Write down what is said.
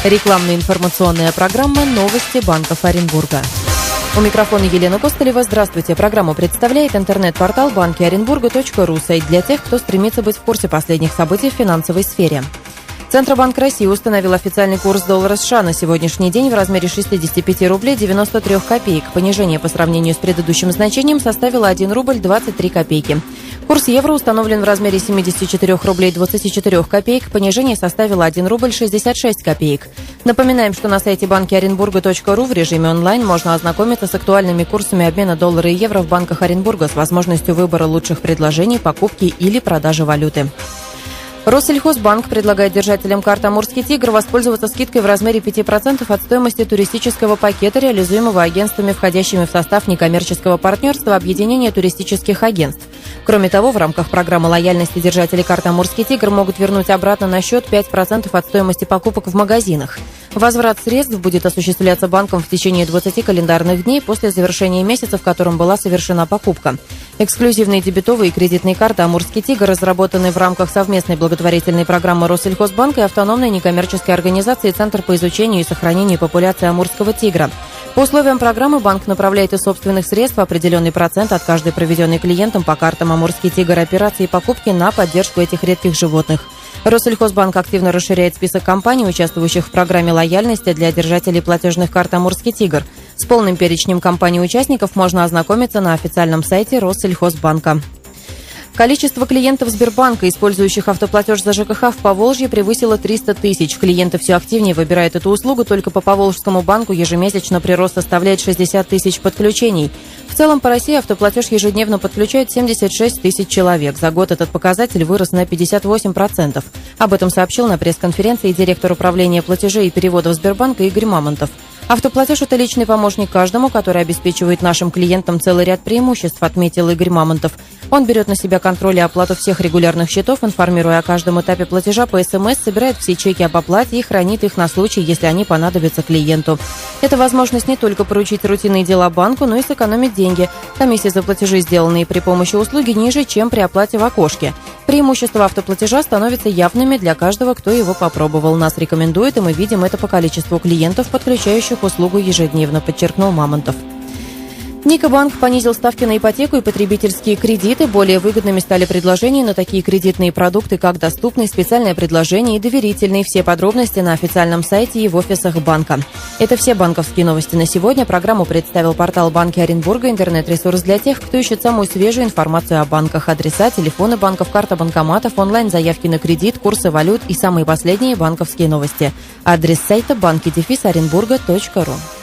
Рекламная информационная программа «Новости банков Оренбурга». У микрофона Елена Костылева. Здравствуйте. Программу представляет интернет-портал банкиоренбурга.ру, сайт для тех, кто стремится быть в курсе последних событий в финансовой сфере. Центробанк России установил официальный курс доллара США на сегодняшний день в размере 65 рублей 93 копеек. Понижение по сравнению с предыдущим значением составило 1 рубль 23 копейки. Курс евро установлен в размере 74 рублей 24 копеек. Понижение составило 1 рубль 66 копеек. Напоминаем, что на сайте банкиоренбурга.ру в режиме онлайн можно ознакомиться с актуальными курсами обмена доллара и евро в банках Оренбурга с возможностью выбора лучших предложений, покупки или продажи валюты. Россельхозбанк предлагает держателям карт «Амурский тигр» воспользоваться скидкой в размере 5% от стоимости туристического пакета, реализуемого агентствами, входящими в состав некоммерческого партнерства Объединения туристических агентств. Кроме того, в рамках программы лояльности держатели карт «Амурский тигр» могут вернуть обратно на счет 5% от стоимости покупок в магазинах. Возврат средств будет осуществляться банком в течение 20 календарных дней после завершения месяца, в котором была совершена покупка. Эксклюзивные дебетовые и кредитные карты «Амурский тигр» разработаны в рамках совместной благотворительной программы Россельхозбанка и автономной некоммерческой организации «Центр по изучению и сохранению популяции амурского тигра». По условиям программы банк направляет из собственных средств определенный процент от каждой проведенной клиентам по картам «Амурский тигр» операции и покупки на поддержку этих редких животных. Россельхозбанк активно расширяет список компаний, участвующих в программе лояльности для держателей платежных карт «Амурский тигр». С полным перечнем компаний-участников можно ознакомиться на официальном сайте Россельхозбанка. Количество клиентов Сбербанка, использующих автоплатеж за ЖКХ в Поволжье, превысило 300 тысяч. Клиенты все активнее выбирают эту услугу. Только по Поволжскому банку ежемесячно прирост составляет 60 тысяч подключений. В целом по России автоплатеж ежедневно подключают 76 тысяч человек. За год этот показатель вырос на 58%. Об этом сообщил на пресс-конференции директор управления платежей и переводов Сбербанка Игорь Мамонтов. Автоплатеж – это личный помощник каждому, который обеспечивает нашим клиентам целый ряд преимуществ, отметил Игорь Мамонтов. Он берет на себя контроль и оплату всех регулярных счетов, информируя о каждом этапе платежа по СМС, собирает все чеки об оплате и хранит их на случай, если они понадобятся клиенту. Это возможность не только поручить рутинные дела банку, но и сэкономить деньги. Комиссии за платежи, сделанные при помощи услуги, ниже, чем при оплате в окошке. Преимущества автоплатежа становятся явными для каждого, кто его попробовал. Нас рекомендует, и мы видим это по количеству клиентов, подключающих услугу ежедневно, подчеркнул Мамонтов. Никобанк понизил ставки на ипотеку и потребительские кредиты. Более выгодными стали предложения на такие кредитные продукты, как доступный, специальное предложение и доверительный. Все подробности на официальном сайте и в офисах банка. Это все банковские новости на сегодня. Программу представил портал Банки Оренбурга, интернет-ресурс для тех, кто ищет самую свежую информацию о банках. Адреса, телефоны банков, карта банкоматов, онлайн-заявки на кредит, курсы валют и самые последние банковские новости. Адрес сайта banki-orenburga.ru.